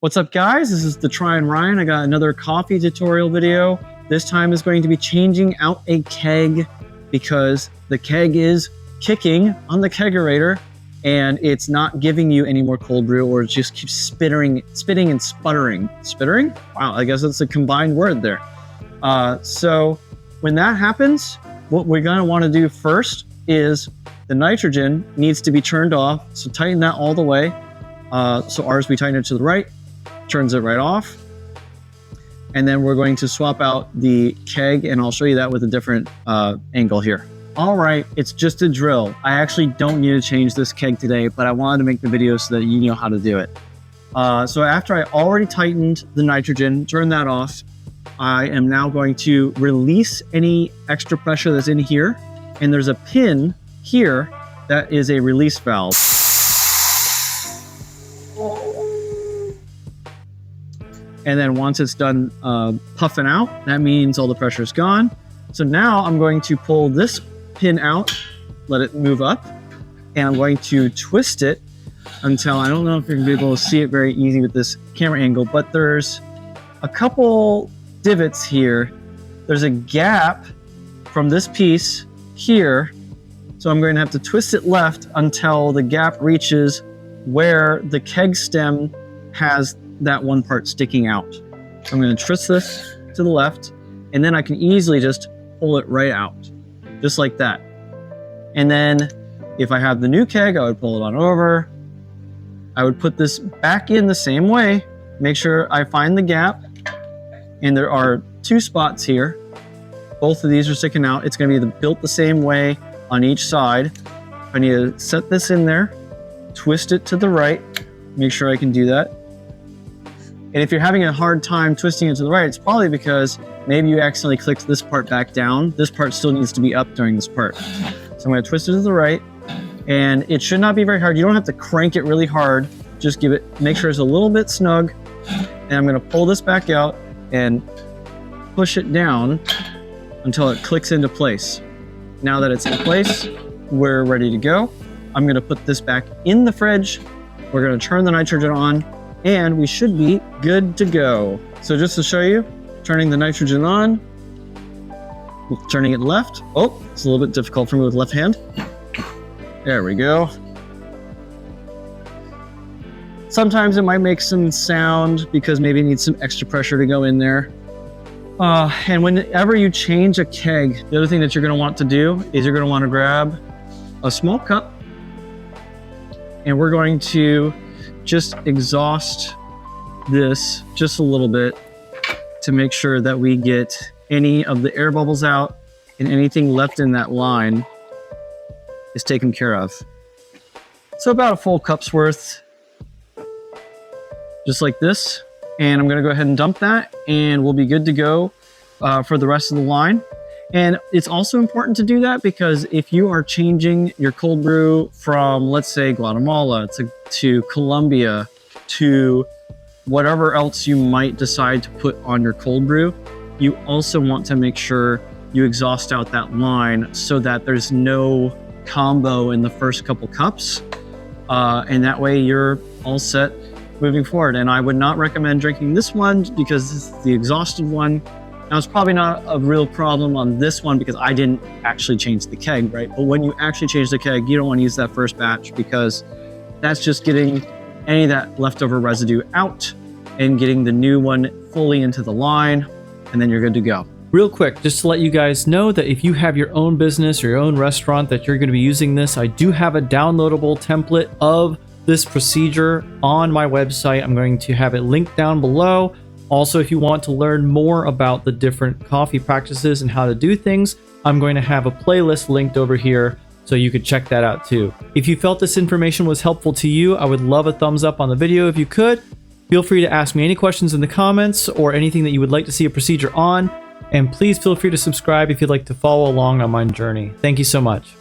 What's up, guys? This is the Tryin. I got another coffee tutorial video. This time is going to be changing out a keg because the keg is kicking on the kegerator and it's not giving you any more cold brew, or it just keeps spitting and sputtering. Spittering? Wow, I guess that's a combined word there. So when that happens, what we're going to want to do first is the nitrogen needs to be turned off. So tighten that all the way. So ours, we tighten it to the right, turns it right off. And then we're going to swap out the keg, and I'll show you that with a different angle here. All right, it's just a drill. I actually don't need to change this keg today, but I wanted to make the video so that you know how to do it. So after I already tightened the nitrogen, turn that off, I am now going to release any extra pressure that's in here. And there's a pin here that is a release valve. And then once it's done puffing out, that means all the pressure is gone. So now I'm going to pull this pin out, let it move up, and I'm going to twist it until, I don't know if you're gonna be able to see it very easy with this camera angle, but there's a couple divots here. There's a gap from this piece here. So I'm going to have to twist it left until the gap reaches where the keg stem has that one part sticking out. So I'm going to twist this to the left, and then I can easily just pull it right out, just like that. And then if I have the new keg, I would pull it on over. I would put this back in the same way, make sure I find the gap, and there are two spots here. Both of these are sticking out. It's going to be built the same way on each side. I need to set this in there, twist it to the right, make sure I can do that. And if you're having a hard time twisting it to the right, it's probably because maybe you accidentally clicked this part back down. This part still needs to be up during this part. So I'm going to twist it to the right, and it should not be very hard. You don't have to crank it really hard. Just make sure it's a little bit snug. And I'm going to pull this back out and push it down until it clicks into place. Now that it's in place, we're ready to go. I'm going to put this back in the fridge. We're going to turn the nitrogen on, and we should be good to go. So just to show you, turning the nitrogen on, turning it left. Oh, it's a little bit difficult for me with left hand. There we go. Sometimes it might make some sound because maybe it needs some extra pressure to go in there. And whenever you change a keg, the other thing that you're going to want to do is you're going to want to grab a small cup, and we're going to just exhaust this just a little bit to make sure that we get any of the air bubbles out, and anything left in that line is taken care of. So about a full cup's worth, just like this. And I'm going to go ahead and dump that, and we'll be good to go for the rest of the line. And it's also important to do that because if you are changing your cold brew from, let's say, Guatemala to Colombia to whatever else you might decide to put on your cold brew, you also want to make sure you exhaust out that line so that there's no combo in the first couple cups. And that way you're all set moving forward. And I would not recommend drinking this one because this is the exhausted one. Now, it's probably not a real problem on this one because I didn't actually change the keg, right? But when you actually change the keg, you don't want to use that first batch because that's just getting any of that leftover residue out and getting the new one fully into the line, and then you're good to go. Real quick, just to let you guys know that if you have your own business or your own restaurant that you're going to be using this, I do have a downloadable template of this procedure on my website. I'm going to have it linked down below. Also, if you want to learn more about the different coffee practices and how to do things, I'm going to have a playlist linked over here so you could check that out too. If you felt this information was helpful to you, I would love a thumbs up on the video if you could. Feel free to ask me any questions in the comments or anything that you would like to see a procedure on. And please feel free to subscribe if you'd like to follow along on my journey. Thank you so much.